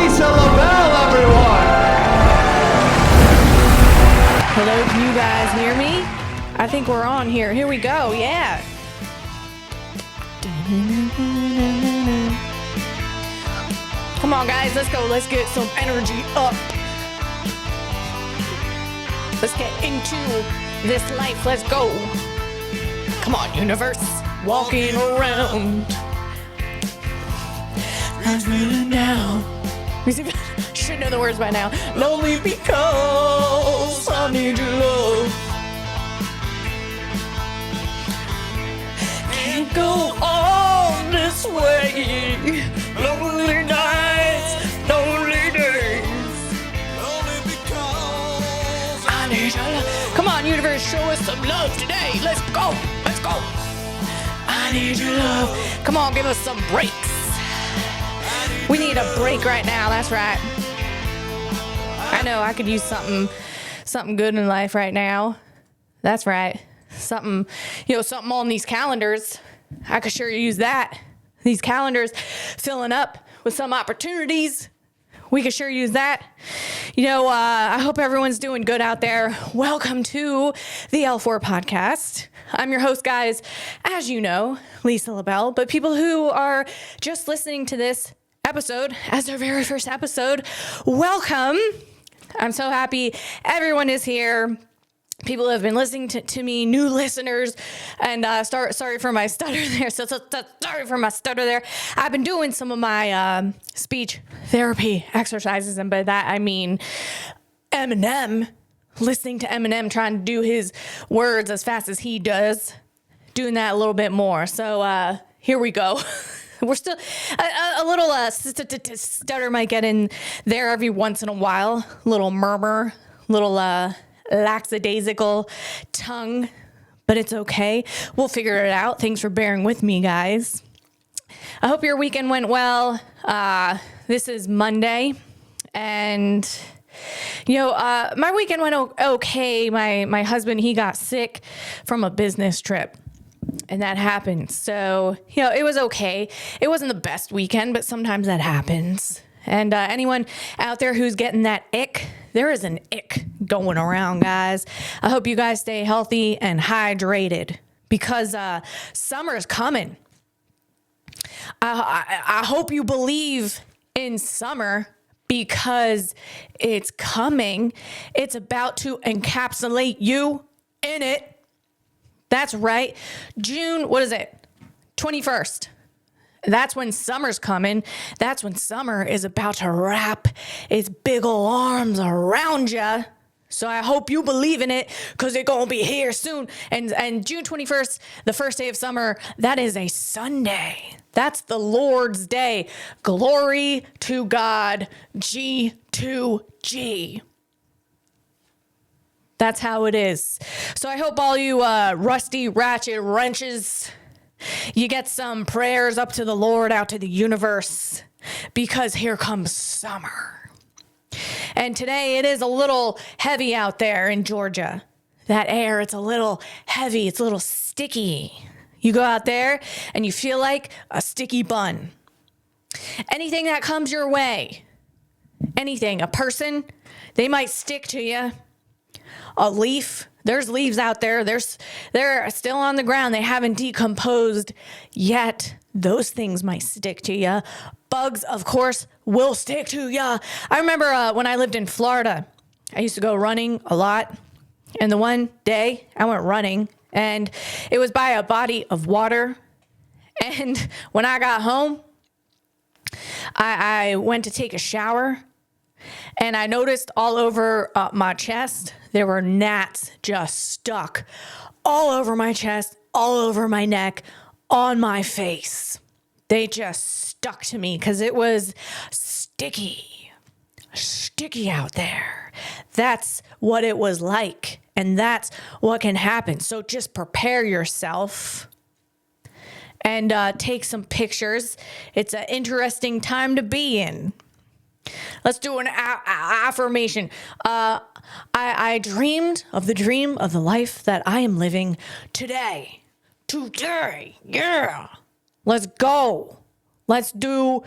Lisa LaBelle, everyone! Hello, can you guys hear me? I think we're on here. Here we go, yeah. Come on, guys, let's go. Let's get some energy up. Let's get into this life. Let's go. Come on, universe. Walking around. Now. Should know the words by now. Lonely because I need your love. Can't go on this way. Lonely nights, lonely days. Only because I need your love. Come on, universe, show us some love today. Let's go. Let's go. I need your love. Come on, give us some breaks. We need a break right now. That's right. I know I could use something good in life right now. That's right. Something on these calendars. I could sure use that. These calendars filling up with some opportunities. We could sure use that. I hope everyone's doing good out there. Welcome to the L4 podcast. I'm your host, guys, as you know, Lisa LaBelle. But people who are just listening to this episode as their very first episode, welcome. I'm so happy everyone is here. People have been listening to me, new listeners, and sorry for my stutter there. Sorry for my stutter there. I've been doing some of my speech therapy exercises, and by that I mean Eminem, listening to Eminem trying to do his words as fast as he does, doing that a little bit more. So here we go. We're still a little stutter might get in there every once in a while. Little murmur, little lackadaisical tongue, but it's okay. We'll figure it out. Thanks for bearing with me, guys. I hope your weekend went well. This is Monday, and my weekend went okay. My husband, he got sick from a business trip. And that happened. So, it was okay. It wasn't the best weekend, but sometimes that happens. And anyone out there who's getting that ick, there is an ick going around, guys. I hope you guys stay healthy and hydrated because summer is coming. I hope you believe in summer because it's coming. It's about to encapsulate you in it. That's right. June, what is it? 21st. That's when summer's coming. That's when summer is about to wrap its big ol' arms around ya. So I hope you believe in it because it's going to be here soon. And June 21st, the first day of summer, that is a Sunday. That's the Lord's Day. Glory to God. G2G. That's how it is. So I hope all you rusty ratchet wrenches, you get some prayers up to the Lord, out to the universe, because here comes summer. And today it is a little heavy out there in Georgia. That air, it's a little heavy. It's a little sticky. You go out there and you feel like a sticky bun. Anything that comes your way, anything, a person, they might stick to you. A leaf, there's leaves out there. They're still on the ground. They haven't decomposed yet. Those things might stick to you. Bugs, of course, will stick to you. I remember when I lived in Florida, I used to go running a lot. And the one day I went running and it was by a body of water. And when I got home, I went to take a shower. And I noticed all over my chest, there were gnats just stuck all over my chest, all over my neck, on my face. They just stuck to me because it was sticky out there. That's what it was like. And that's what can happen. So just prepare yourself and take some pictures. It's an interesting time to be in. Let's do an affirmation. I dreamed of the dream of the life that I am living today. Yeah. Let's go. Let's do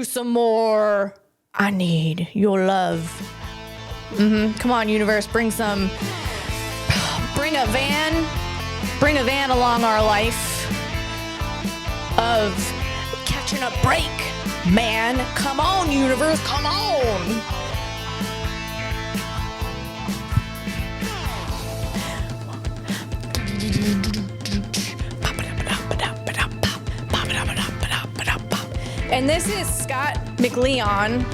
some more I need your love. Come on, universe, bring a van along our life of catching a break, man. Come on, universe, come on. And this is Scott McLeon.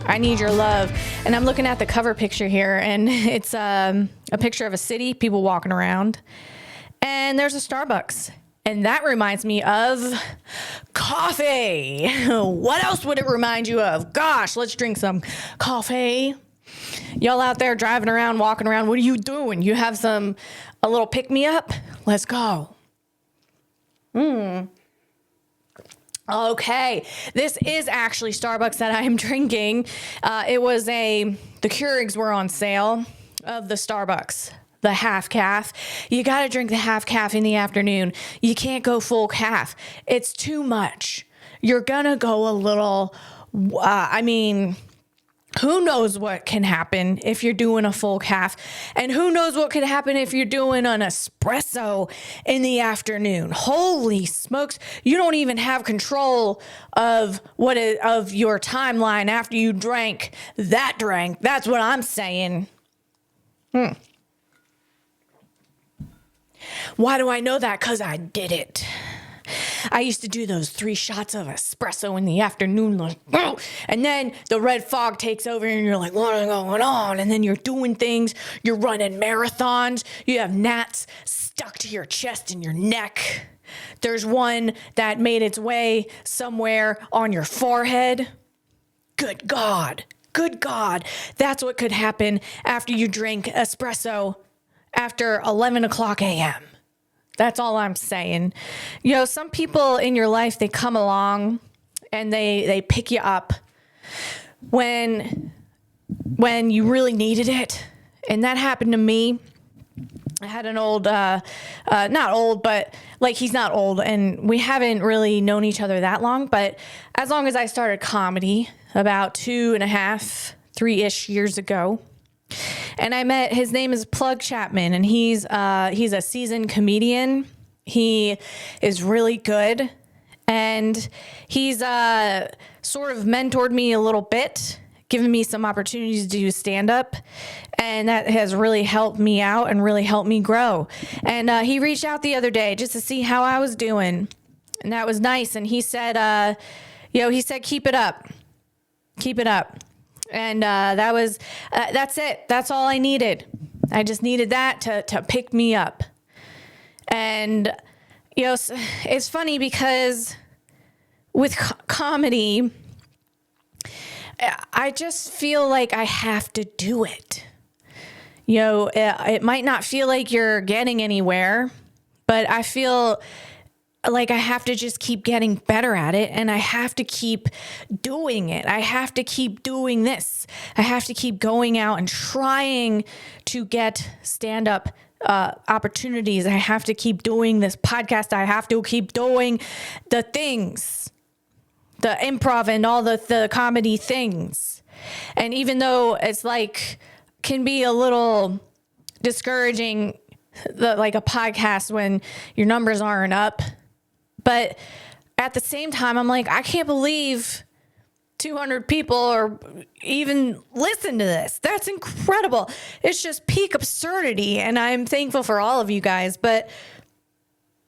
I Need Your Love. And I'm looking at the cover picture here, and it's a picture of a city, people walking around. And there's a Starbucks. And that reminds me of coffee. What else would it remind you of? Gosh, let's drink some coffee. Y'all out there driving around, walking around, what are you doing? You have a little pick-me-up? Let's go. Okay, this is actually Starbucks that I am drinking. The Keurigs were on sale of the Starbucks, the half calf. You got to drink the half calf in the afternoon. You can't go full calf. It's too much. You're going to go a little, who knows what can happen if you're doing a full calf, and who knows what could happen if you're doing an espresso in the afternoon. Holy smokes. You don't even have control of your timeline after you drank that drink. That's what I'm saying. Why do I know that? 'Cause I did it. I used to do those 3 shots of espresso in the afternoon, like, and then the red fog takes over and you're like, what is going on? And then you're doing things, you're running marathons, you have gnats stuck to your chest and your neck. There's one that made its way somewhere on your forehead. Good God. That's what could happen after you drink espresso after 11 o'clock a.m. That's all I'm saying. Some people in your life, they come along and they pick you up when you really needed it. And that happened to me. I had an old, not old, but like he's not old. And we haven't really known each other that long. But as long as I started comedy about 2.5, 3-ish years ago. And I met, his name is Plug Chapman, and he's a seasoned comedian. He is really good, and he's sort of mentored me a little bit, given me some opportunities to do stand-up, and that has really helped me out and really helped me grow. And he reached out the other day just to see how I was doing, and that was nice. And he said, keep it up. And that's it. That's all I needed. I just needed that to pick me up. And, it's funny because with comedy, I just feel like I have to do it. It might not feel like you're getting anywhere, but I feel like I have to just keep getting better at it, and I have to keep doing it. I have to keep doing this. I have to keep going out and trying to get stand-up opportunities. I have to keep doing this podcast. I have to keep doing the things, the improv and all the comedy things. And even though it's can be a little discouraging, like a podcast when your numbers aren't up. But at the same time, I'm like, I can't believe 200 people or even listen to this. That's incredible. It's just peak absurdity. And I'm thankful for all of you guys. But,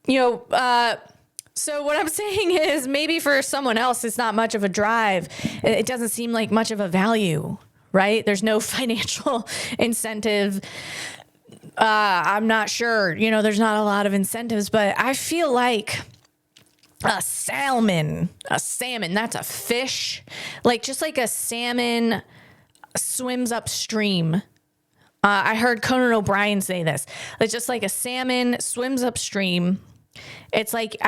so what I'm saying is maybe for someone else, it's not much of a drive. It doesn't seem like much of a value, right? There's no financial incentive. I'm not sure. There's not a lot of incentives, but I feel like a salmon, that's a fish. Just like a salmon swims upstream. I heard Conan O'Brien say this. It's just like a salmon swims upstream. It's like,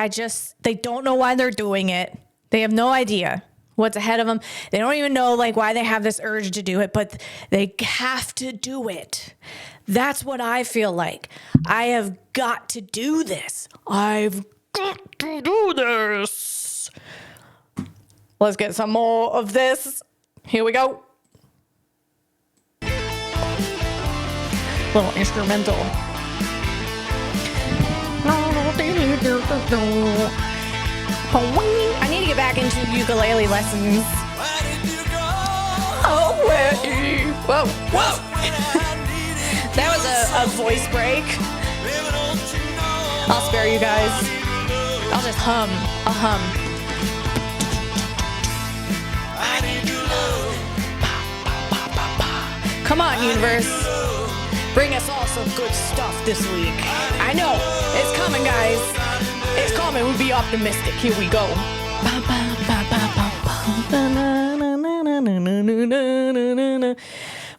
they don't know why they're doing it. They have no idea what's ahead of them. They don't even know why they have this urge to do it, but they have to do it. That's what I feel like. I have got to do this. I've got to do this. Let's get some more of this. Here we go. Little instrumental. I need to get back into ukulele lessons. Whoa, whoa. That was a voice break. I'll spare you guys. I'll just hum. I'll hum. Come on, universe. Bring us all some good stuff this week. I know. It's coming, guys. It's coming. We'll be optimistic. Here we go.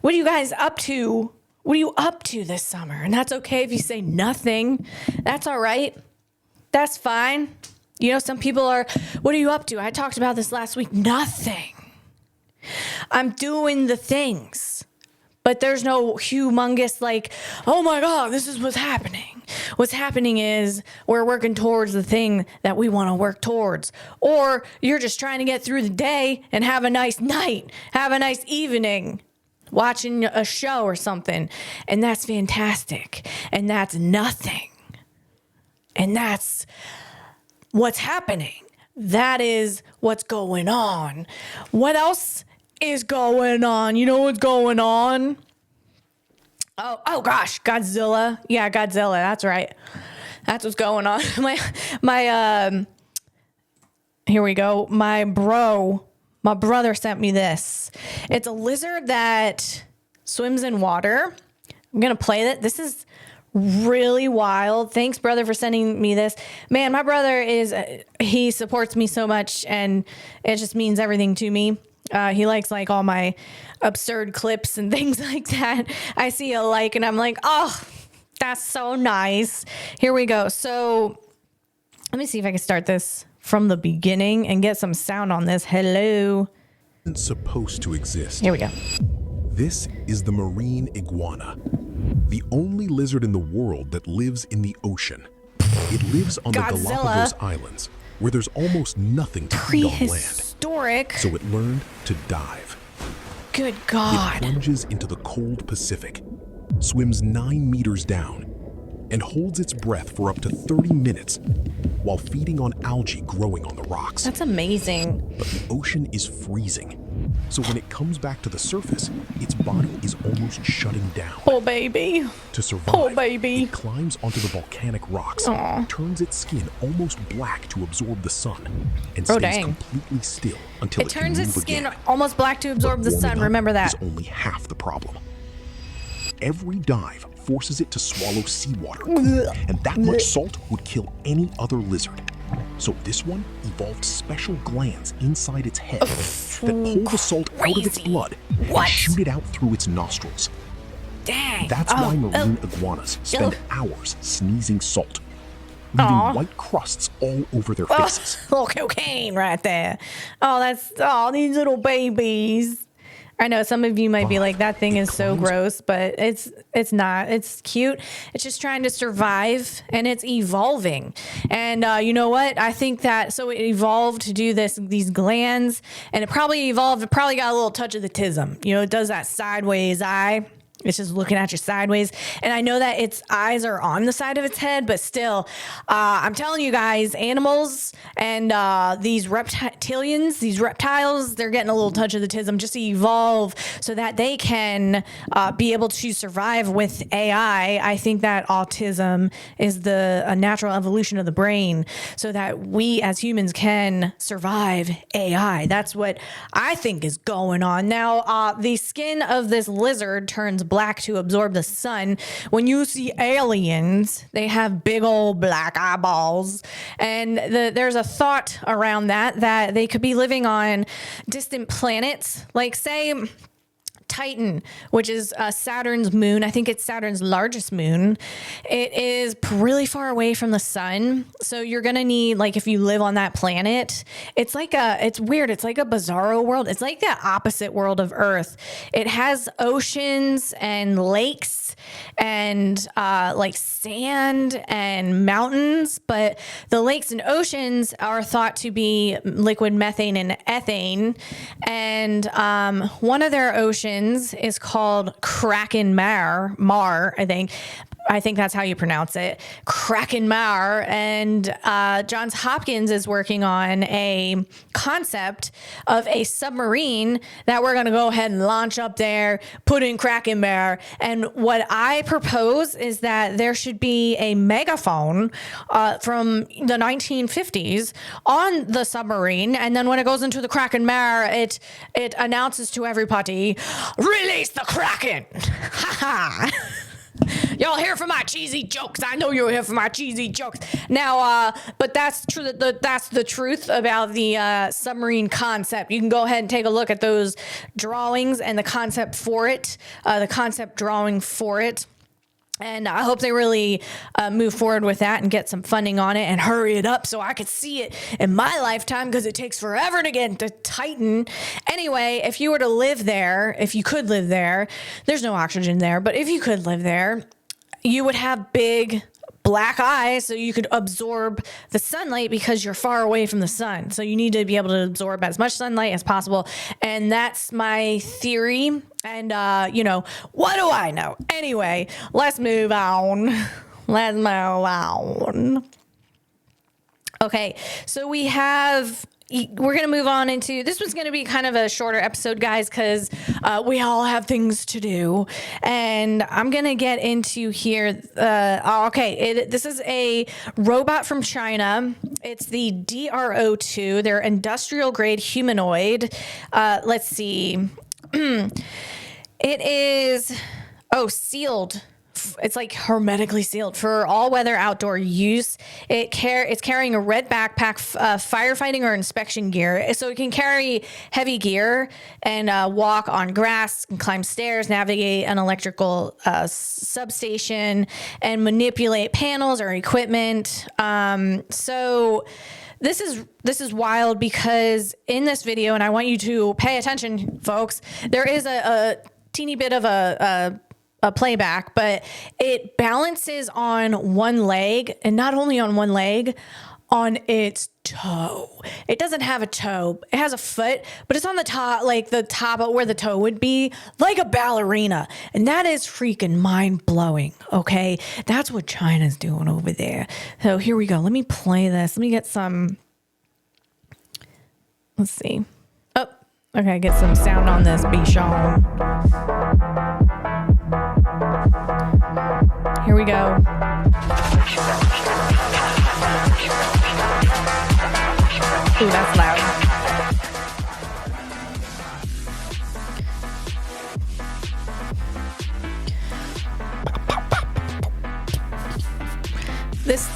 What are you guys up to? What are you up to this summer? And that's okay if you say nothing. That's all right. That's fine. You know, some people are, what are you up to? I talked about this last week. Nothing. I'm doing the things. But there's no humongous like, oh my God, this is what's happening. What's happening is we're working towards the thing that we want to work towards. Or you're just trying to get through the day and have a nice night, have a nice evening, watching a show or something. And that's fantastic. And that's nothing. And that's what's happening. That is what's going on. What else is going on? You know what's going on? Oh gosh, Godzilla. Yeah, Godzilla. That's right. That's what's going on. Here we go. My brother sent me this. It's a lizard that swims in water. I'm going to play it. This is really wild. Thanks, brother, for sending me this. Man, my brother he supports me so much, and it just means everything to me. He likes like all my absurd clips and things like that. I see a like and I'm like, oh, that's so nice. Here we go. So let me see if I can start this from the beginning and get some sound on this. Hello. It's supposed to exist. Here we go. This is the marine iguana, the only lizard in the world that lives in the ocean. It lives on the Galapagos Islands, where there's almost nothing to eat on land. Prehistoric. So it learned to dive. Good God. It plunges into the cold Pacific, swims 9 meters down, and holds its breath for up to 30 minutes while feeding on algae growing on the rocks. That's amazing. But the ocean is freezing. So when it comes back to the surface, its body is almost shutting down. Oh, baby. To survive, it climbs onto the volcanic rocks, turns its skin almost black to absorb the sun, and stays completely still until it turns can its move skin again. almost black to absorb the sun. Remember that. Is only half the problem. Every dive forces it to swallow seawater, and that much salt would kill any other lizard. So this one evolved special glands inside its head that pull the salt out of its blood and shoot it out through its nostrils. Dang. That's why marine iguanas spend hours sneezing salt, leaving white crusts all over their faces. Little cocaine right there. These little babies. I know some of you might be like, that thing is so gross, but it's not. It's cute. It's just trying to survive, and it's evolving. And you know what? I think that, so it evolved to do these glands, and it probably got a little touch of the tism. You know, it does that sideways eye. It's just looking at you sideways. And I know that its eyes are on the side of its head, but still, I'm telling you guys, animals and these reptilians, these reptiles, they're getting a little touch of the tism just to evolve so that they can be able to survive with AI. I think that autism is a natural evolution of the brain so that we as humans can survive AI. That's what I think is going on. Now, the skin of this lizard turns black to absorb the sun. When you see aliens, they have big old black eyeballs. And there's a thought around that they could be living on distant planets. Like, say, Titan, which is Saturn's moon. I think it's Saturn's largest moon. It is really far away from the sun. So you're going to need, like, if you live on that planet, it's weird. It's like a bizarro world. It's like the opposite world of Earth. It has oceans and lakes and like sand and mountains, but the lakes and oceans are thought to be liquid methane and ethane. And one of their oceans is called Kraken Mar, I think. I think that's how you pronounce it, Kraken Mar. And Johns Hopkins is working on a concept of a submarine that we're going to go ahead and launch up there, put in Kraken Mar. And what I propose is that there should be a megaphone from the 1950s on the submarine. And then when it goes into the Kraken Mar, it announces to everybody, release the Kraken. Ha ha. Y'all here for my cheesy jokes. I know you're here for my cheesy jokes. Now, but that's true. That's the truth about the submarine concept. You can go ahead and take a look at those drawings and the concept for it, the concept drawing for it. And I hope they really move forward with that and get some funding on it and hurry it up so I could see it in my lifetime, because it takes forever to get to Titan. Anyway, if you were to live there, if you could live there, there's no oxygen there, but if you could live there, you would have big black eyes so you could absorb the sunlight, because you're far away from the sun. So you need to be able to absorb as much sunlight as possible. And that's my theory. And, what do I know? Anyway, let's move on. Okay, so we're going to move on into, this one's going to be kind of a shorter episode, guys, because we all have things to do. And I'm going to get into here. This is a robot from China. It's the DRO2. They're industrial grade humanoid. Let's see. It is, sealed. It's like hermetically sealed for all weather outdoor use. It's carrying a red backpack, firefighting or inspection gear. So it can carry heavy gear and walk on grass and climb stairs, navigate an electrical substation, and manipulate panels or equipment. So this is wild, because in this video, and I want you to pay attention, folks, there is a teeny bit of a playback, but it balances on one leg, and not only on one leg, on its toe. It doesn't have a toe. It has a foot, but it's on the top, like the top of where the toe would be, like a ballerina. And that is freaking mind blowing. Okay. That's what China's doing over there. So here we go. Let me play this. Let me get some, let's see. Oh, okay. Get some sound on this, Bichon. Here we go. Ooh, that's loud.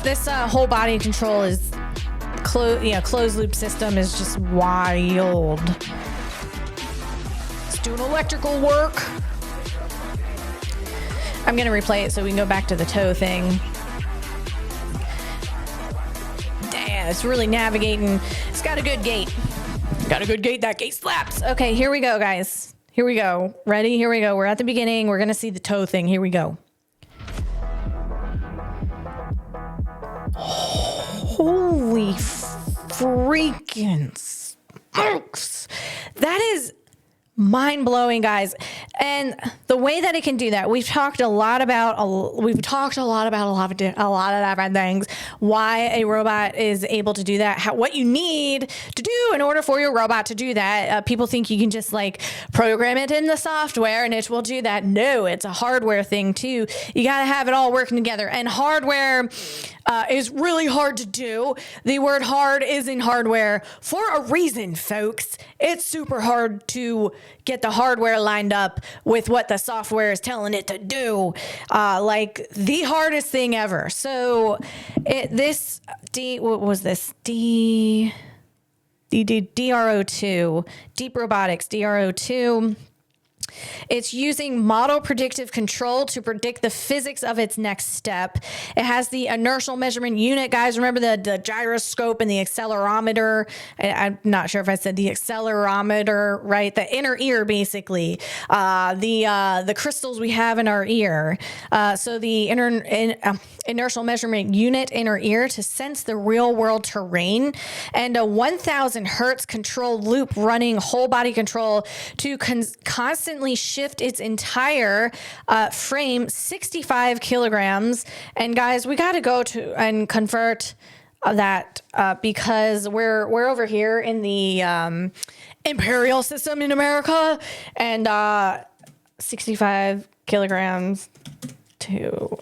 This whole body control is closed loop system is just wild. It's doing electrical work. I'm going to replay it so we can go back to the toe thing. Damn, it's really navigating. It's got a good gait. That gait slaps. Okay, here we go, guys. Here we go. Ready? Here we go. We're at the beginning. We're going to see the toe thing. Here we go. Holy freaking smokes. That is mind-blowing, guys. And the way that it can do that, we've talked a lot about a lot of different things, why a robot is able to do that, what you need to do in order for your robot to do that. People think you can just like program it in the software and it will do that. No, it's a hardware thing too. You got to have it all working together, and hardware is really hard to do. The word hard is in hardware for a reason, folks. It's super hard to get the hardware lined up with what the software is telling it to do. Like the hardest thing ever. So what was this? DRO2, Deep Robotics, DRO2. It's using model predictive control to predict the physics of its next step. It has the inertial measurement unit. Guys, remember the gyroscope and the accelerometer? I'm not sure if I said the accelerometer, right? The inner ear, basically. The crystals we have in our ear. So the inertial measurement unit, inner ear, to sense the real world terrain, and a 1,000 hertz control loop running whole body control to constantly shift its entire frame 65 kilograms. And guys, we got to go to and convert that because we're over here in the imperial system in America, and 65 kilograms to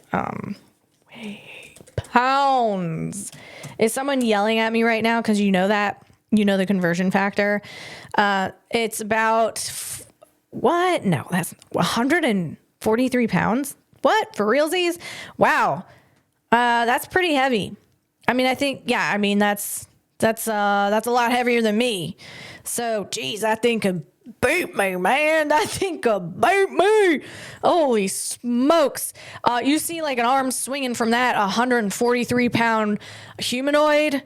pounds. Is someone yelling at me right now? Because you know that. You know the conversion factor. It's about what? No, that's 143 pounds. What? For realsies? Wow. That's pretty heavy. I mean, I think, yeah, I mean, that's a lot heavier than me. So, geez, that thing could beat me, man. That thing could beat me. Holy smokes. You see like an arm swinging from that 143 pound humanoid.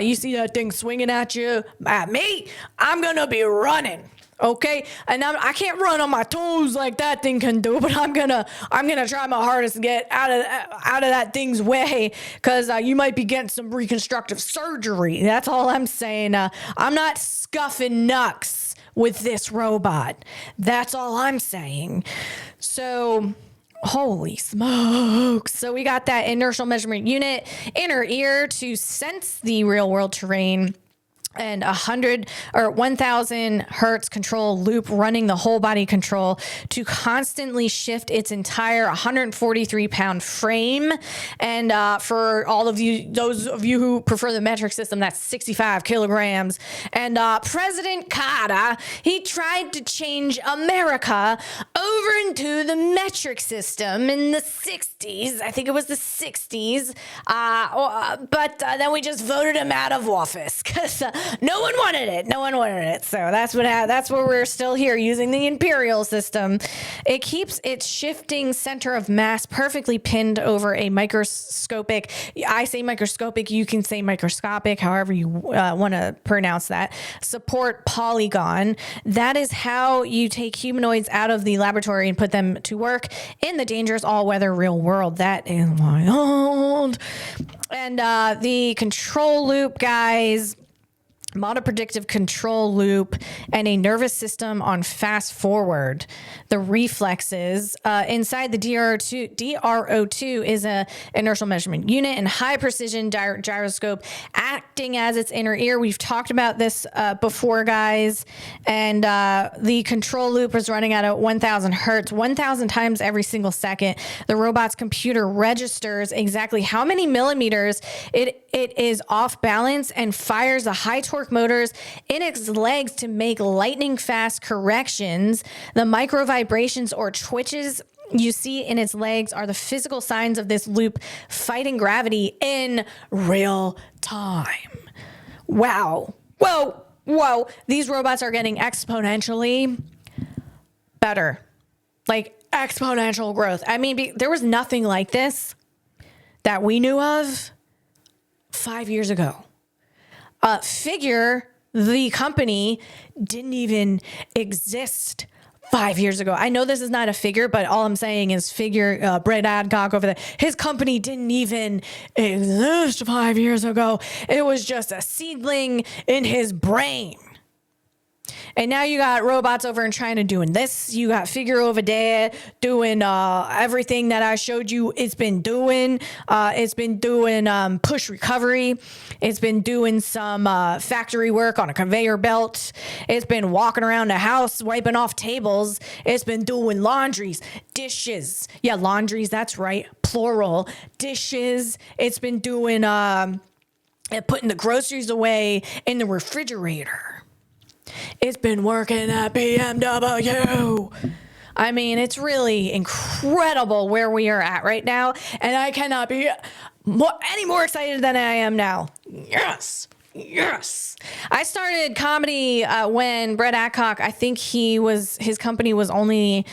You see that thing swinging at you. At me, I'm going to be running. Okay, and I can't run on my toes like that thing can do, but I'm gonna try my hardest to get out of that thing's way, because you might be getting some reconstructive surgery. That's all I'm saying. I'm not scuffing knucks with this robot. That's all I'm saying. So, holy smokes. So we got that inertial measurement unit, inner ear, to sense the real world terrain, and 1,000 hertz control loop running the whole body control to constantly shift its entire 143 pound frame. And for all of you, those of you who prefer the metric system, that's 65 kilograms. And President Carter, he tried to change America over into the metric system in the 60s. I think it was the 60s. But then we just voted him out of office because no one wanted it. No one wanted it. So that's where we're still here using the imperial system. It keeps its shifting center of mass perfectly pinned over a microscopic. I say microscopic. You can say microscopic, however you want to pronounce that. Support polygon. That is how you take humanoids out of the laboratory and put them to work in the dangerous all-weather real world. That is wild. And the control loop, guys. Model predictive control loop, and a nervous system on fast forward. The reflexes inside the DRO2 is a inertial measurement unit and high precision gyroscope acting as its inner ear. We've talked about this before, guys. And the control loop is running at 1,000 hertz, 1,000 times every single second. The robot's computer registers exactly how many millimeters it is off balance and fires the high torque motors in its legs to make lightning fast corrections. The micro vibrations or twitches you see in its legs are the physical signs of this loop fighting gravity in real time. Wow. Whoa. These robots are getting exponentially better. Like exponential growth. I mean, there was nothing like this that we knew of 5 years ago. Figure the company didn't even exist 5 years ago. I know this is not a figure, but all I'm saying is figure Brett Adcock over there. His company didn't even exist 5 years ago. It was just a seedling in his brain. And now you got robots over in China doing this. You got Figure over there doing everything that I showed you. It's been doing push recovery. It's been doing some factory work on a conveyor belt. It's been walking around the house, wiping off tables. It's been doing laundries, dishes. Yeah, laundries, that's right. Plural. Dishes. It's been doing putting the groceries away in the refrigerator. It's been working at BMW. I mean, it's really incredible where we are at right now. And I cannot be any more excited than I am now. Yes. Yes. I started comedy when Brett Adcock, I think his company was only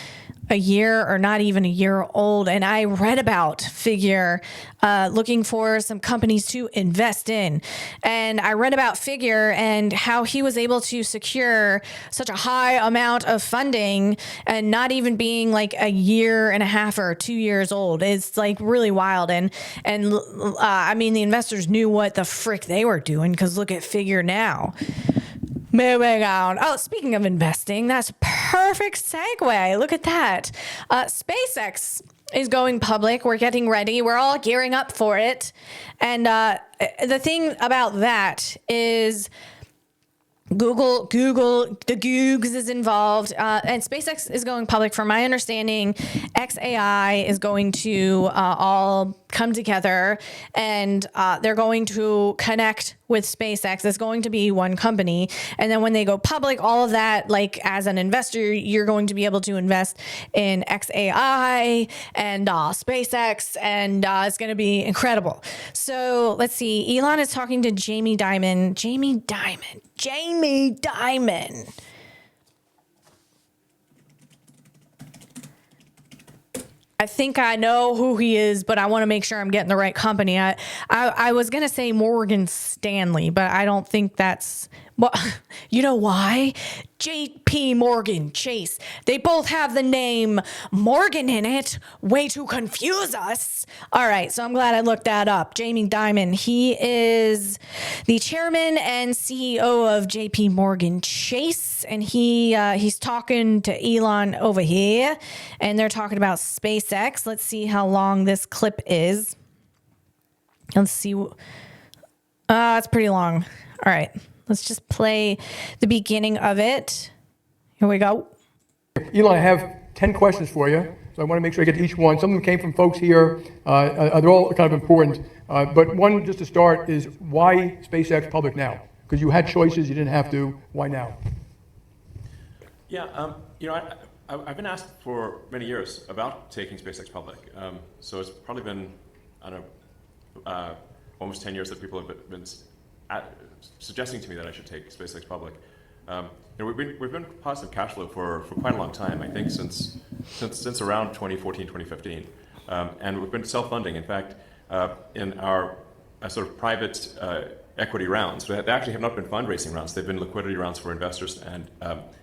a year or not even a year old. And I read about Figure looking for some companies to invest in. And I read about Figure and how he was able to secure such a high amount of funding and not even being like a year and a half or 2 years old. It's like really wild. And I mean, the investors knew what the frick they were doing because look at Figure now. Moving on. Oh, speaking of investing, that's a perfect segue. Look at that. SpaceX is going public. We're getting ready. We're all gearing up for it. And the thing about that is Google, the Googs is involved, and SpaceX is going public. From my understanding, XAI is going to all come together, and they're going to connect with SpaceX. It's going to be one company, and then when they go public, all of that, like as an investor, you're going to be able to invest in XAI and SpaceX, and it's going to be incredible. So let's see. Elon is talking to Jamie Dimon. Jamie Dimon. I think I know who he is, but I want to make sure I'm getting the right company. I was going to say Morgan Stanley, but I don't think that's... Well, you know why? JP Morgan Chase. They both have the name Morgan in it. Way to confuse us. All right, so I'm glad I looked that up. Jamie Dimon, he is the chairman and CEO of JP Morgan Chase, and he's talking to Elon over here, and they're talking about SpaceX. Let's see how long this clip is. Let's see. It's pretty long. All right. Let's just play the beginning of it. Here we go. Elon, I have 10 questions for you, so I want to make sure I get to each one. Some of them came from folks here. They're all kind of important. But one, just to start, is why SpaceX public now? Because you had choices, you didn't have to. Why now? Yeah, I've been asked for many years about taking SpaceX public. So it's probably been, I don't know, almost 10 years that people have been suggesting to me that I should take SpaceX public. We've been positive cash flow for quite a long time. I think since around 2014, 2015, and we've been self-funding. In fact, in our sort of private equity rounds, they actually have not been fundraising rounds. They've been liquidity rounds for investors and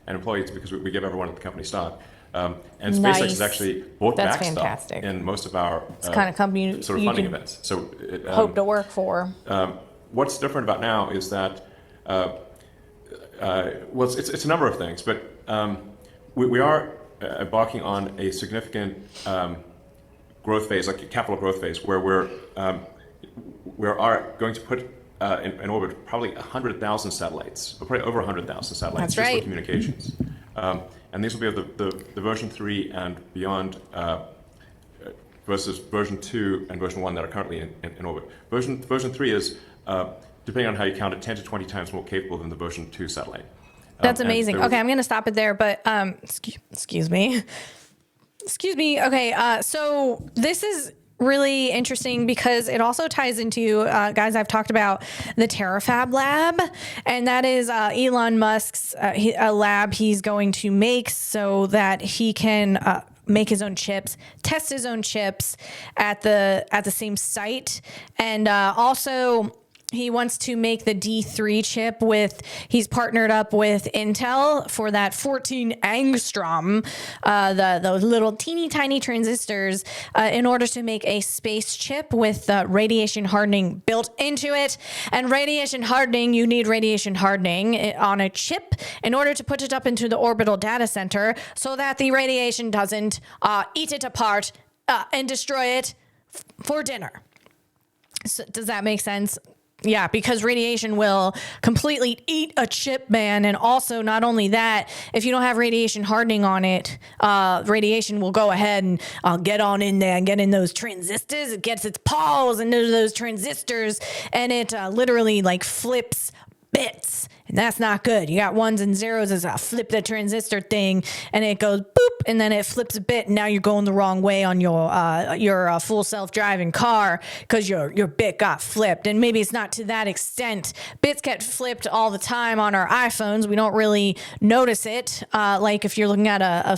employees because we give everyone at the company stock. And SpaceX has actually bought back stock in most of our kind of company sort of funding events. So hope to work for. What's different about now is that, well, it's a number of things, but we are embarking on a significant growth phase, like a capital growth phase, where we are going to put in orbit probably 100,000 satellites, or probably over 100,000 satellites. That's right. Just for communications. And these will be the version 3 and beyond versus version 2 and version 1 that are currently in orbit. Version 3 is, depending on how you count it, 10 to 20 times more capable than the version 2 satellite. That's amazing. Okay, I'm going to stop it there, but excuse me. Okay, so this is really interesting because it also ties into, guys, I've talked about the TeraFab Lab, and that is Elon Musk's a lab he's going to make so that he can make his own chips, test his own chips at the same site, and also he wants to make the D3 chip he's partnered up with Intel for that 14 Angstrom, those little teeny tiny transistors, in order to make a space chip with radiation hardening built into it. And radiation hardening, you need radiation hardening on a chip in order to put it up into the orbital data center so that the radiation doesn't eat it apart and destroy it for dinner. So, does that make sense? Yeah, because radiation will completely eat a chip, man. And also, not only that, if you don't have radiation hardening on it, radiation will go ahead and get on in there and get in those transistors. It gets its paws into those transistors, and it literally like flips bits. And that's not good. You got ones and zeros as flip the transistor thing, and it goes boop, and then it flips a bit, and now you're going the wrong way on your full self-driving car because your bit got flipped. And maybe it's not to that extent. Bits get flipped all the time on our iPhones. We don't really notice it. Like if you're looking at a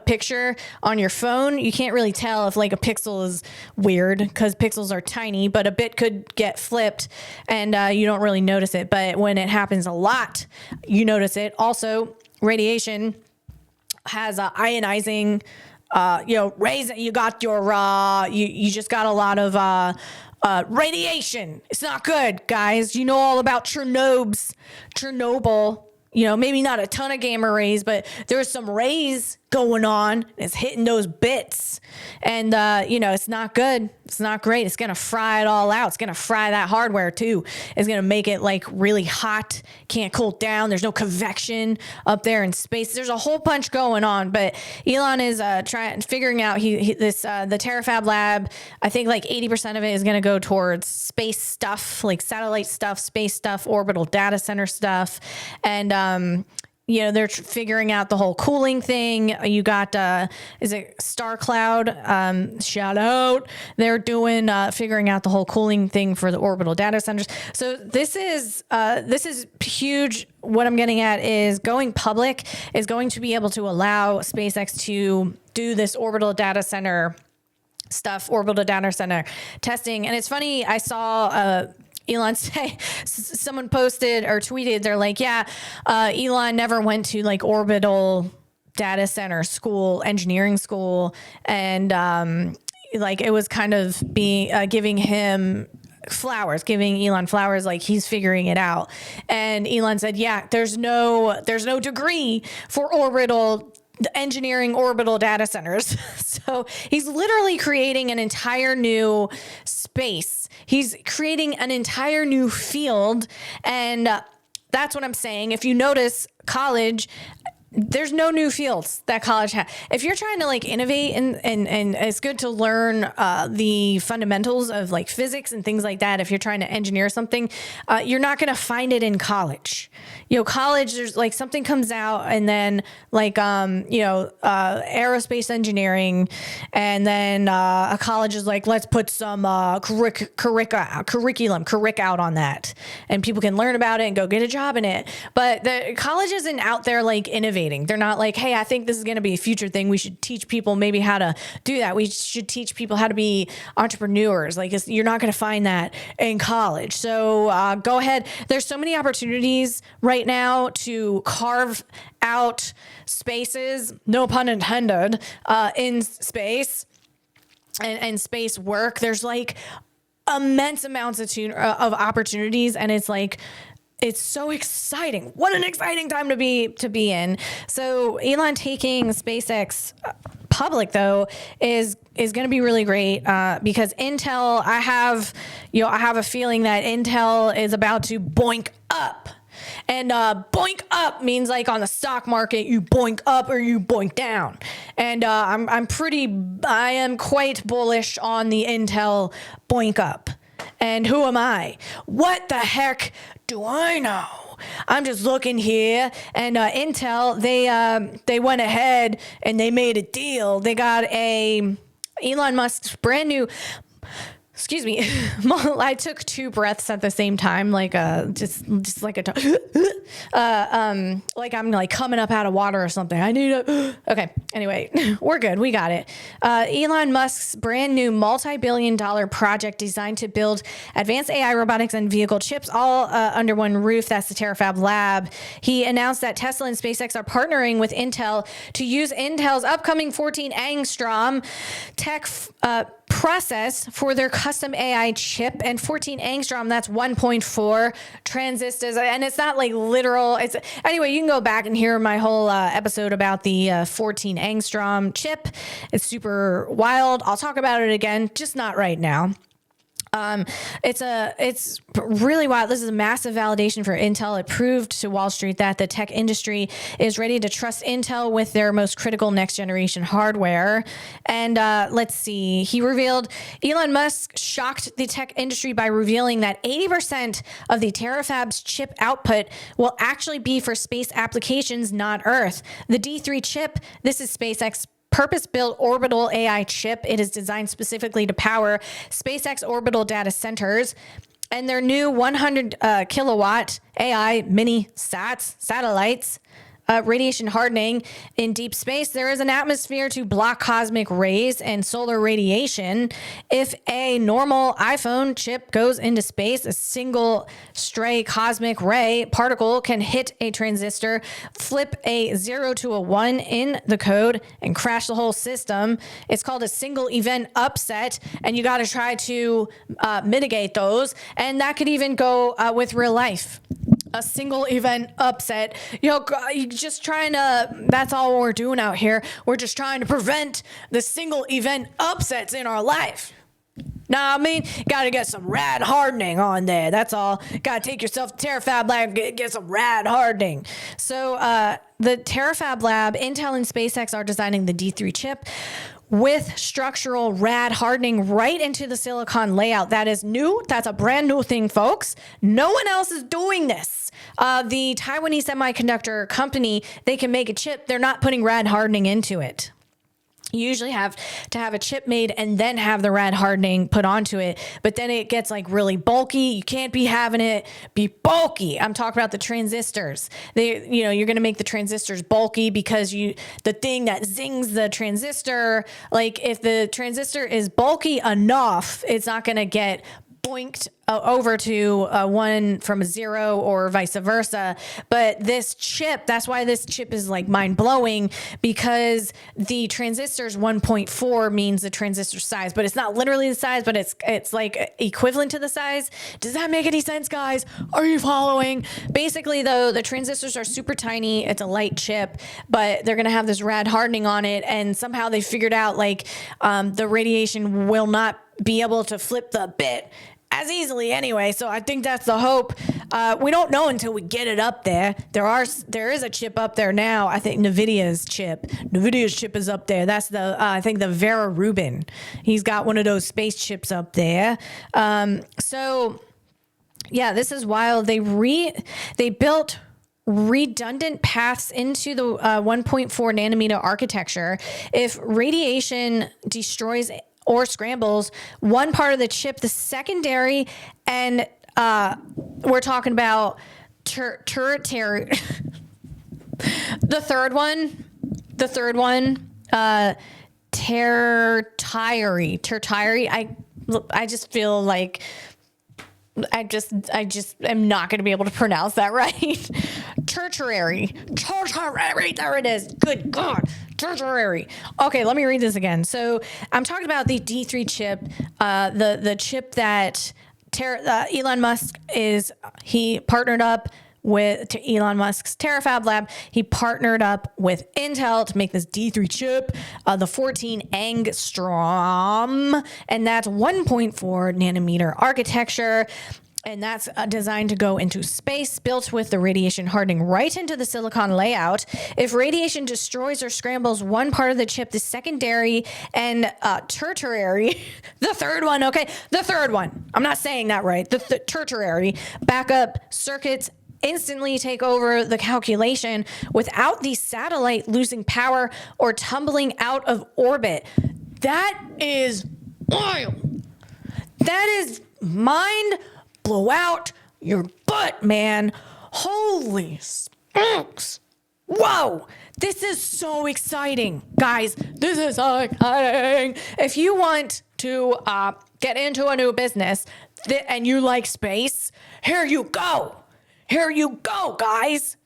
picture on your phone, you can't really tell if like a pixel is weird because pixels are tiny, but a bit could get flipped and you don't really notice it. But when it happens a lot, you notice it. Also, radiation has ionizing, rays. You got your, you just got a lot of radiation. It's not good, guys. You know all about Chernobyl. Maybe not a ton of gamma rays, but there's some rays going on. It's hitting those bits. And, it's not good. It's not great. It's going to fry it all out. It's going to fry that hardware too. It's going to make it like really hot. Can't cool down. There's no convection up there in space. There's a whole bunch going on, but Elon is figuring out the TeraFab Lab. I think like 80% of it is going to go towards space stuff, like satellite stuff, space stuff, orbital data center stuff. And, they're figuring out the whole cooling thing. You got, is it Star Cloud? Shout out. They're doing, figuring out the whole cooling thing for the orbital data centers. So this is huge. What I'm getting at is going public is going to be able to allow SpaceX to do this orbital data center stuff, orbital data center testing. And it's funny, I saw, Elon say, someone posted or tweeted, they're like, Elon never went to like orbital data center school, engineering school. And it was kind of giving Elon flowers, like he's figuring it out. And Elon said, there's no degree for engineering orbital data centers. So he's literally creating an entire new space. He's creating an entire new field. And that's what I'm saying. If you notice, college, there's no new fields that college has. If you're trying to like innovate and it's good to learn the fundamentals of like physics and things like that. If you're trying to engineer something, you're not going to find it in college. College, there's like something comes out and then like, aerospace engineering. And then a college is like, let's put some curric out on that. And people can learn about it and go get a job in it. But the college isn't out there like innovating. They're not like, hey, I think this is going to be a future thing. We should teach people maybe how to do that. We should teach people how to be entrepreneurs. Like you're not going to find that in college. So go ahead. There's so many opportunities right now to carve out spaces, no pun intended, in space and space work. There's like immense amounts of opportunities, and it's like, it's so exciting. What an exciting time to be in. So Elon taking SpaceX public though is going to be really great because Intel, I have a feeling that Intel is about to boink up. And boink up means like on the stock market, you boink up or you boink down. And I am quite bullish on the Intel boink up. And who am I? What the heck do I know? I'm just looking here, and Intel, they went ahead and they made a deal. They got Elon Musk's brand new. Excuse me, I took two breaths at the same time, like just like like I'm like coming up out of water or something. Okay. Anyway, we're good. We got it. Elon Musk's brand new multi-billion-dollar project designed to build advanced AI, robotics, and vehicle chips all under one roof. That's the TeraFab Lab. He announced that Tesla and SpaceX are partnering with Intel to use Intel's upcoming 14 Angstrom tech process for their custom AI chip, and 14 Angstrom, that's 1.4 transistors. And it's not like literal. Anyway, you can go back and hear my whole episode about the 14 Angstrom chip. It's super wild. I'll talk about it again, just not right now. It's really wild. This is a massive validation for Intel. It proved to Wall Street that the tech industry is ready to trust Intel with their most critical next generation hardware. And let's see, Elon Musk shocked the tech industry by revealing that 80% of the TeraFab's chip output will actually be for space applications, not Earth. The D3 chip, this is SpaceX purpose-built orbital AI chip. It is designed specifically to power SpaceX orbital data centers, and their new 100 kilowatt AI mini satellites. Radiation hardening in deep space. There is an atmosphere to block cosmic rays and solar radiation. If a normal iPhone chip goes into space, a single stray cosmic ray particle can hit a transistor, flip a 0 to a 1 in the code, and crash the whole system. It's called a single event upset, and you got to try to mitigate those. And that could even go with real life. A single event upset. You just trying to, that's all we're doing out here. We're just trying to prevent the single event upsets in our life. Nah, I mean, gotta get some rad hardening on there. That's all. Gotta take yourself to TeraFab Lab, get some rad hardening. So the TeraFab Lab, Intel and SpaceX are designing the D3 chip with structural rad hardening right into the silicon layout. That is new. That's a brand new thing, folks. No one else is doing this. The Taiwanese semiconductor company, they can make a chip. They're not putting rad hardening into it. You usually have to have a chip made and then have the rad hardening put onto it, but then it gets like really bulky. You can't be having it be bulky. I'm talking about the transistors. You're going to make the transistors bulky because the thing that zings the transistor, like if the transistor is bulky enough, it's not going to get boinked over to one from a 0 or vice versa. But this chip, that's why this chip is like mind blowing, because the transistor's 1.4 means the transistor size, but it's not literally the size, but it's like equivalent to the size. Does that make any sense, guys? Are you following? Basically, though, the transistors are super tiny. It's a light chip, but they're going to have this rad hardening on it. And somehow they figured out like the radiation will not be able to flip the bit as easily anyway. So I think that's the hope. We don't know until we get it up there. There is a chip up there now. I think NVIDIA's chip is up there. That's I think the Vera Rubin. He's got one of those space chips up there. So yeah, this is wild. They built redundant paths into the 1.4 nanometer architecture. If radiation destroys or scrambles one part of the chip, the secondary, and we're talking about tertiary. The third one, tertiary. I just feel like I just am not going to be able to pronounce that right. Tertiary. There it is. Good God. Tertiary. Okay, let me read this again. So I'm talking about the D3 chip, the chip that Elon Musk he partnered up with Elon Musk's TeraFab Lab. He partnered up with Intel to make this D3 chip, the 14 Angstrom, and that's 1.4 nanometer architecture. And that's designed to go into space, built with the radiation hardening right into the silicon layout. If radiation destroys or scrambles one part of the chip, the secondary and tertiary, the third one, I'm not saying that right, the tertiary backup circuits instantly take over the calculation without the satellite losing power or tumbling out of orbit. That is wild. That is mind blow out your butt, man. Holy smokes. Whoa. This is so exciting. Guys, this is so exciting. If you want to get into a new business and you like space, here you go. Here you go, guys.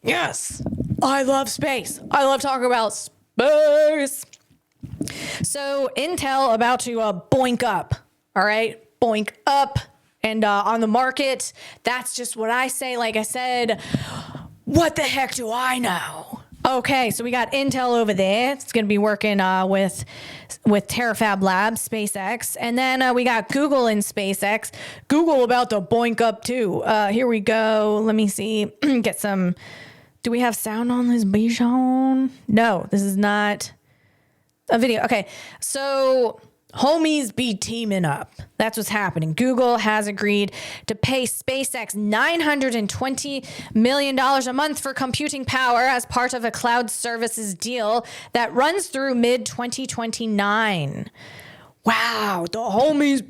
Yes, I love space. I love talking about space. So Intel about to boink up. All right, boink up. And on the market, that's just what I say. Like I said, what the heck do I know? Okay, so we got Intel over there. It's going to be working with TeraFab Lab, SpaceX. And then we got Google in SpaceX. Google about to boink up too. Here we go. Let me see. Get some. Do we have sound on this Bichon? No, this is not a video. Okay, so homies be teaming up. That's what's happening. Google has agreed to pay SpaceX $920 million a month for computing power as part of a cloud services deal that runs through mid-2029. Wow, the homies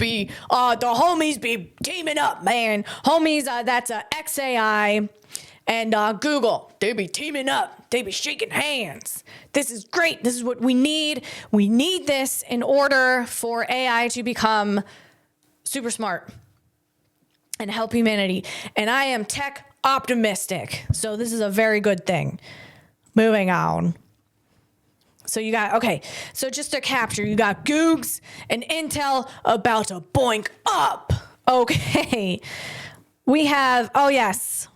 be teaming up, man. Homies, that's XAI and Google. They be teaming up. They be shaking hands. This is great. This is what we need. We need this in order for AI to become super smart and help humanity. And I am tech optimistic. So this is a very good thing. Moving on. So you got, okay, so just to capture, you got Googs and Intel about to boink up. Okay. We have, oh yes,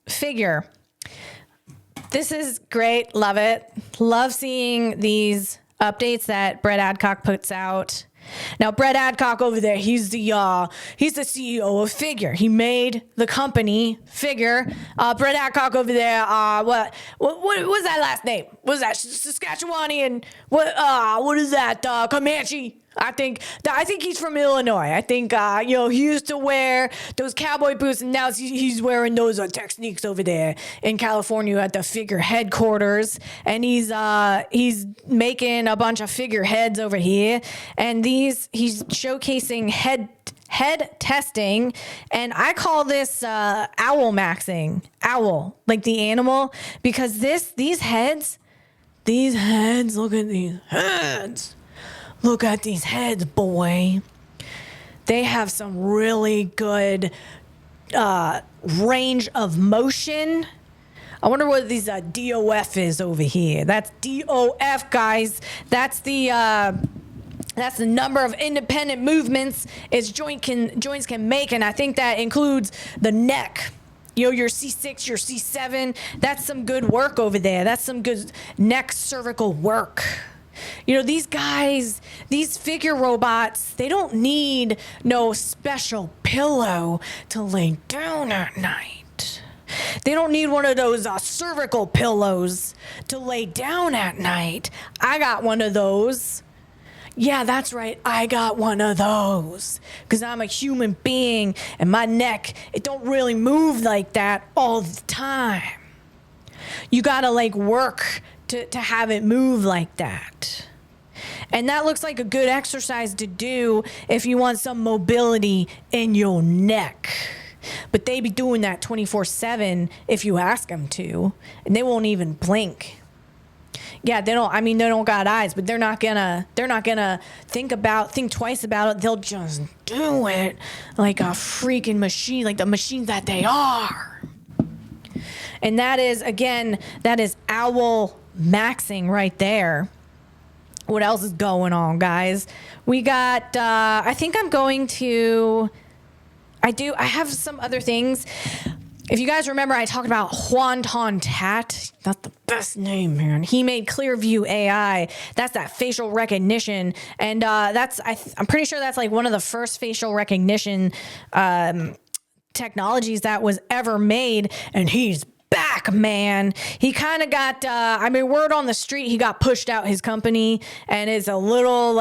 Figure. This is great. Love it. Love seeing these updates that Brett Adcock puts out. Now, Brett Adcock over there, he's the CEO of Figure. He made the company Figure. Brett Adcock over there, what was that last name? Was that Saskatchewanian? What is that? Comanche? I think he's from Illinois. I think he used to wear those cowboy boots, and now he's wearing those Techniques over there in California at the Figure headquarters, and he's making a bunch of figure heads over here, and he's showcasing head testing, and I call this owl maxing. Owl, like the animal, because these heads, look at these heads. Look at these heads, boy. They have some really good range of motion. I wonder what these DOF is over here. That's DOF, guys. That's the number of independent movements its joints can make, and I think that includes the neck. Your C6, your C7. That's some good work over there. That's some good neck cervical work. These guys, these figure robots, they don't need no special pillow to lay down at night. They don't need one of those cervical pillows to lay down at night. I got one of those. Yeah, that's right. I got one of those. Because I'm a human being and my neck, it don't really move like that all the time. You gotta work to have it move like that. And that looks like a good exercise to do if you want some mobility in your neck. But they be doing that 24/7 if you ask them to, and they won't even blink. Yeah, they don't got eyes, but they're not gonna think twice about it. They'll just do it like a freaking machine, like the machines that they are. And that is owl maxing right there. What else is going on, guys? We got, I have some other things. If you guys remember, I talked about Huan Tat. That's the best name, man. He made Clearview AI. That's that facial recognition. And I'm pretty sure that's one of the first facial recognition technologies that was ever made. And he's back, man. He kind of got, word on the street, he got pushed out his company, and it's a little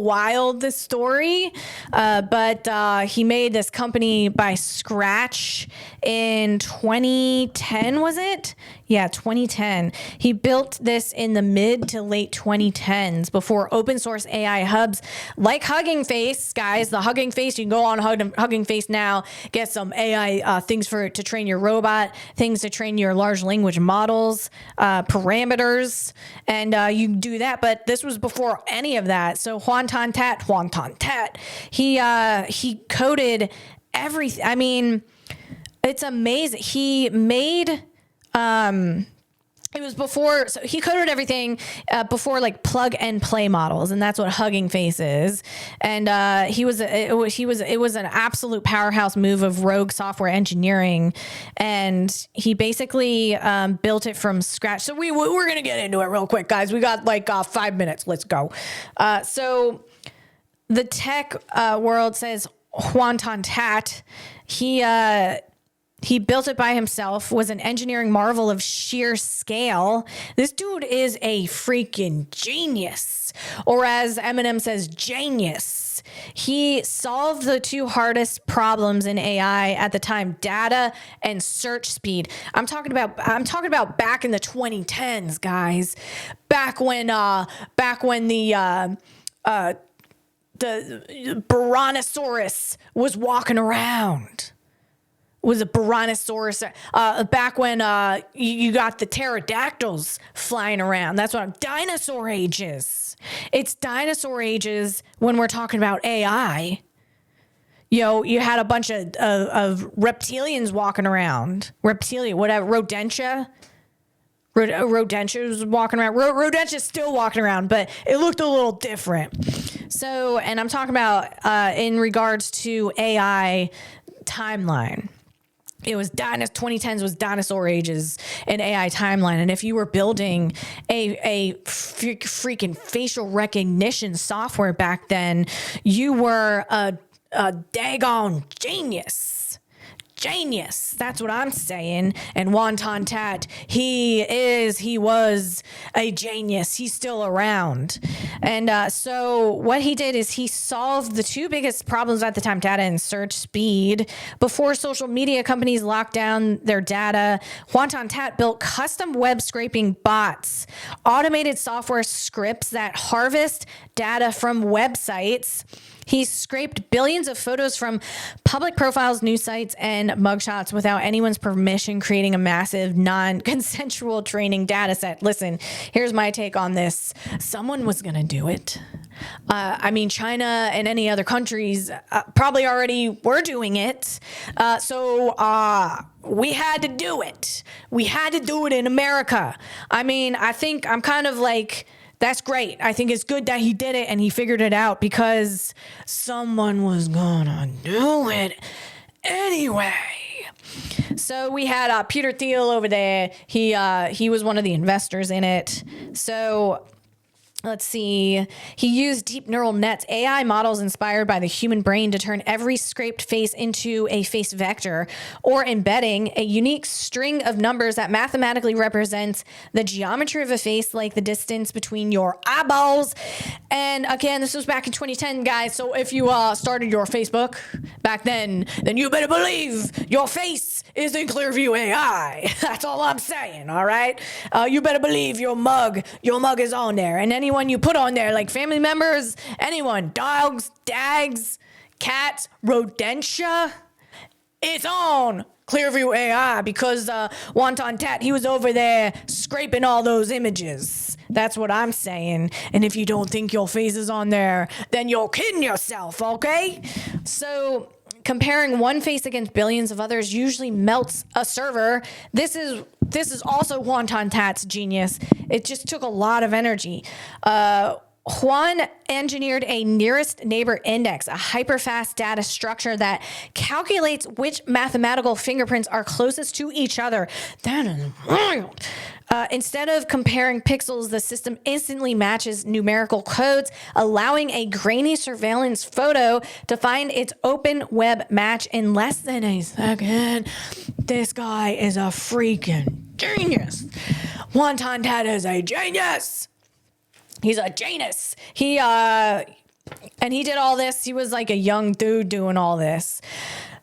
wild, this story. But he made this company by scratch in 2010, was it? Yeah, 2010. He built this in the mid to late 2010s before open source AI hubs like Hugging Face, guys. The Hugging Face, you can go on Hugging Face now, get some AI things to train your robot, things to train your large language models, parameters, and you do that. But this was before any of that. So Huan Tat, he coded everything. It's amazing. He made It was before, so he coded everything before like plug and play models, and that's what Hugging Face is. And it was an absolute powerhouse move of rogue software engineering, and he basically built it from scratch. So we're gonna get into it real quick, guys. We got like 5 minutes. Let's go. So the tech world says Hoan-Ton Tat. He built it by himself, was an engineering marvel of sheer scale. This dude is a freaking genius, or as Eminem says, genius. He solved the two hardest problems in AI at the time: data and search speed. I'm talking about back in the 2010s, guys. Back when the Brontosaurus was walking around. Was a Brontosaurus back when you got the pterodactyls flying around. That's what dinosaur ages. It's dinosaur ages when we're talking about AI. You had a bunch of reptilians walking around. Reptilia, whatever, Rodentia. Rodentia was walking around. Rodentia's still walking around, but it looked a little different. So, and I'm talking about in regards to AI timeline. It was 2010s was dinosaur ages in AI timeline. And if you were building a freaking facial recognition software back then, you were a daggone genius. Genius. That's what I'm saying. And Hoan-Ton Tat, he was a genius. He's still around. And so what he did is he solved the two biggest problems at the time: data and search speed. Before social media companies locked down their data, Hoan-Ton Tat built custom web scraping bots, automated software scripts that harvest data from websites. He scraped billions of photos from public profiles, news sites, and mugshots without anyone's permission, creating a massive non-consensual training data set. Listen, here's my take on this. Someone was going to do it. China and any other countries probably already were doing it. So we had to do it. We had to do it in America. I think I'm kind of like... That's great. I think it's good that he did it and he figured it out, because someone was gonna do it anyway. So we had Peter Thiel over there. He was one of the investors in it. So let's see. He used deep neural nets, AI models inspired by the human brain, to turn every scraped face into a face vector, or embedding a unique string of numbers that mathematically represents the geometry of a face, like the distance between your eyeballs. And again, this was back in 2010, guys. So if you started your Facebook back then you better believe your face is in Clearview AI. That's all I'm saying, all right? You better believe your mug is on there. And anyone you put on there, like family members, anyone, dogs, dags, cats, rodentia, it's on Clearview AI, because Hoan-Ton Tat, he was over there scraping all those images. That's what I'm saying. And if you don't think your face is on there, then you're kidding yourself, okay? So comparing one face against billions of others usually melts a server. This is also Hoan-Ton Tat's genius. It just took a lot of energy. Juan engineered a nearest neighbor index, a hyperfast data structure that calculates which mathematical fingerprints are closest to each other. That is wild. Instead of comparing pixels, the system instantly matches numerical codes, allowing a grainy surveillance photo to find its open web match in less than a second. This guy is a freaking genius. Hoan-Ton Tat is a genius. He's a genius. And he did all this. He was like a young dude doing all this.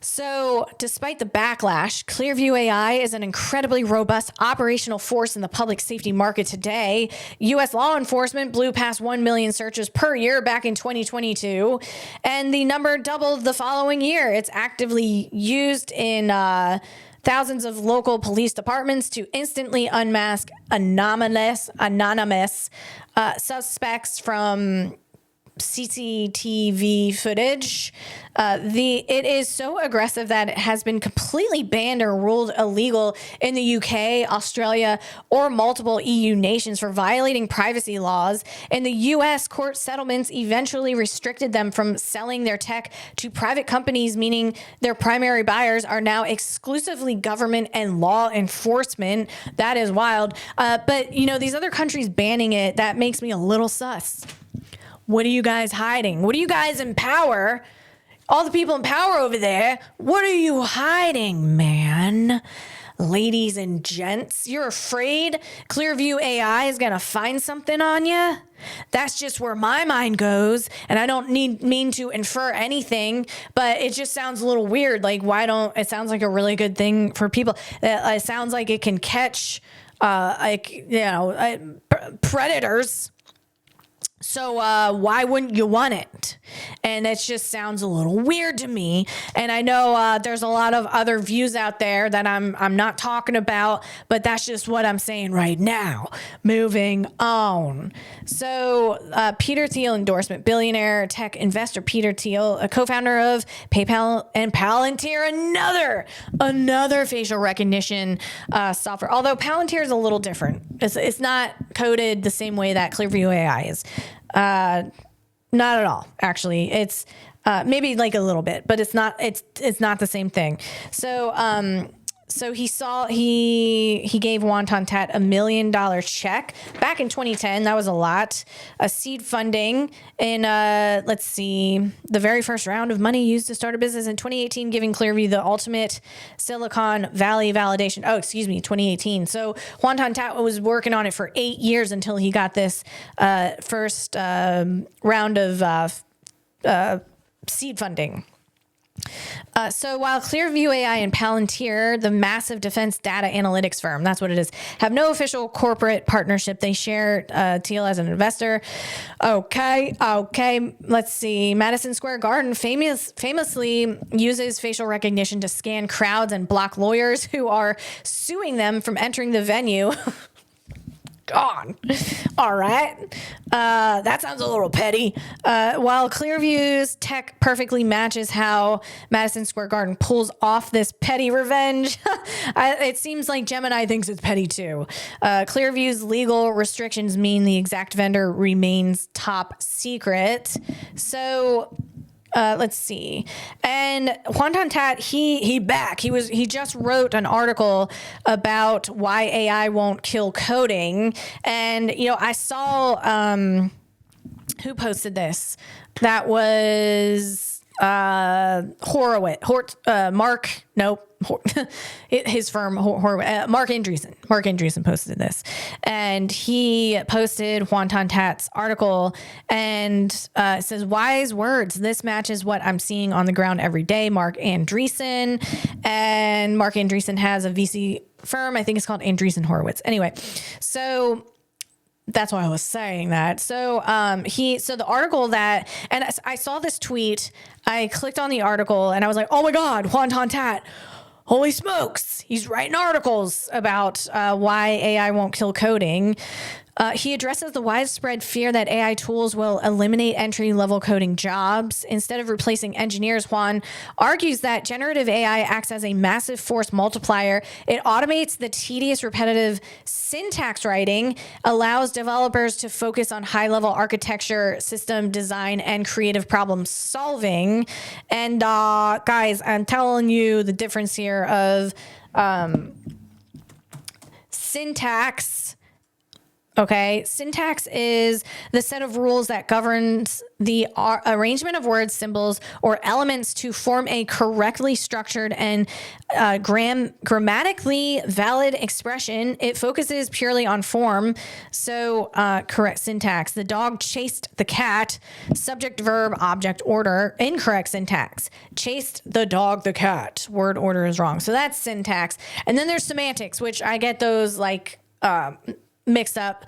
So despite the backlash, Clearview AI is an incredibly robust operational force in the public safety market today. U.S. law enforcement blew past 1 million searches per year back in 2022, and the number doubled the following year. It's actively used in thousands of local police departments to instantly unmask anonymous suspects from CCTV footage. It is so aggressive that it has been completely banned or ruled illegal in the UK, Australia, or multiple EU nations for violating privacy laws. In the US, court settlements eventually restricted them from selling their tech to private companies, meaning their primary buyers are now exclusively government and law enforcement. That is wild. But, you know, these other countries banning it, that makes me a little sus. What are you guys hiding? What are you guys in power? All the people in power over there, what are you hiding, man? Ladies and gents, you're afraid Clearview AI is going to find something on you? That's just where my mind goes, and I don't mean to infer anything, but it just sounds a little weird. Like, it sounds like a really good thing for people. It sounds like it can catch, predators. So why wouldn't you want it? And it just sounds a little weird to me. And I know there's a lot of other views out there that I'm not talking about, but that's just what I'm saying right now. Moving on. So Peter Thiel endorsement. Billionaire tech investor Peter Thiel, a co-founder of PayPal and Palantir, another facial recognition software. Although Palantir is a little different. It's not coded the same way that Clearview AI is. Not at all, actually. It's maybe like a little bit, but it's not the same thing. So he gave Wonton Tat $1 million check back in 2010. That was a lot. A seed funding in the very first round of money used to start a business in 2018, giving Clearview the ultimate Silicon Valley validation. 2018. So Wonton Tat was working on it for 8 years until he got this first round of seed funding. So while Clearview AI and Palantir, the massive defense data analytics firm, that's what it is, have no official corporate partnership, they share Thiel as an investor. Okay. Let's see. Madison Square Garden famously uses facial recognition to scan crowds and block lawyers who are suing them from entering the venue. On. All right. That sounds a little petty. While Clearview's tech perfectly matches how Madison Square Garden pulls off this petty revenge, it seems like Gemini thinks it's petty too. Clearview's legal restrictions mean the exact vendor remains top secret. So let's see. And Wonton Tat, he just wrote an article about why AI won't kill coding. And, you know, I saw, who posted this? That was, his firm, Mark Andreessen. Mark Andreessen posted this, and he posted Wonton Tat's article, and it says, "Wise words. This matches what I'm seeing on the ground every day." Mark Andreessen, and Mark Andreessen has a VC firm. I think it's called Andreessen Horowitz. Anyway, so. That's why I was saying that. So the article and I saw this tweet, I clicked on the article and I was like, oh my God, Wonton Tat, holy smokes. He's writing articles about why AI won't kill coding. He addresses the widespread fear that AI tools will eliminate entry-level coding jobs. Instead of replacing engineers, Juan argues that generative AI acts as a massive force multiplier. It automates the tedious, repetitive syntax writing, allows developers to focus on high-level architecture, system design, and creative problem solving. And guys, I'm telling you the difference here of syntax. Okay, syntax is the set of rules that governs the arrangement of words, symbols, or elements to form a correctly structured and grammatically valid expression. It focuses purely on form. So, correct syntax. The dog chased the cat. Subject, verb, object, order. Incorrect syntax. Chased the dog, the cat. Word order is wrong. So that's syntax. And then there's semantics, which I get those like... mixed up.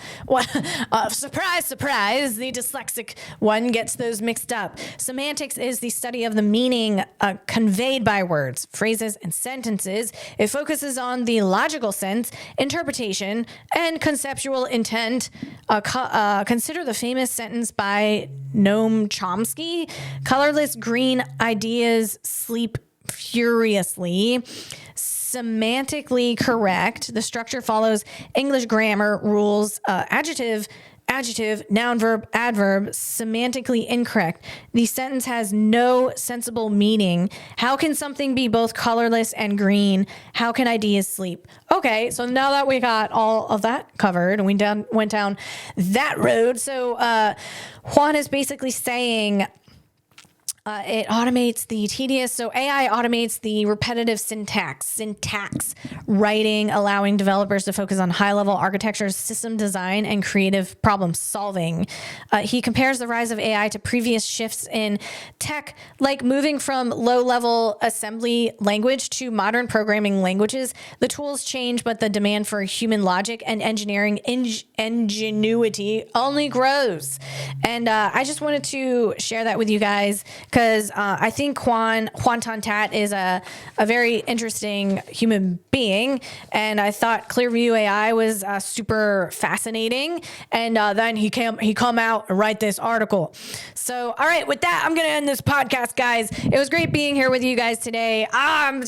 Surprise, surprise, the dyslexic one gets those mixed up. Semantics is the study of the meaning conveyed by words, phrases, and sentences. It focuses on the logical sense, interpretation, and conceptual intent. Consider the famous sentence by Noam Chomsky: colorless green ideas sleep furiously. Semantically correct. The structure follows English grammar rules. Adjective, noun, verb, adverb. Semantically incorrect. The sentence has no sensible meaning. How can something be both colorless and green? How can ideas sleep? Okay, so now that we got all of that covered and we went down that road, so Juan is basically saying it automates the tedious. So AI automates the repetitive syntax writing, allowing developers to focus on high-level architecture, system design, and creative problem solving. He compares the rise of AI to previous shifts in tech, like moving from low-level assembly language to modern programming languages. The tools change, but the demand for human logic and engineering ingenuity only grows. And I just wanted to share that with you guys, because I think Juan Tontat is a very interesting human being, and I thought Clearview AI was super fascinating. And then he come out and write this article. So, all right, with that, I'm gonna end this podcast, guys. It was great being here with you guys today. I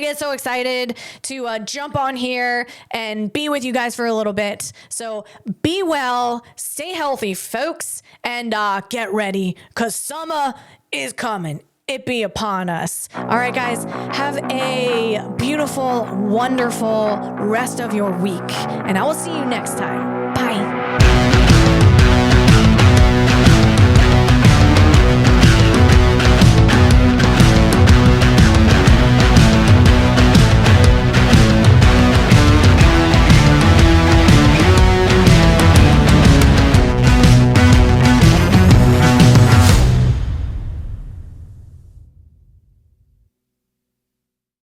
get so excited to jump on here and be with you guys for a little bit. So be well, stay healthy, folks, and get ready, because summer is coming. It be upon us. All right, guys, have a beautiful, wonderful rest of your week, and I will see you next time.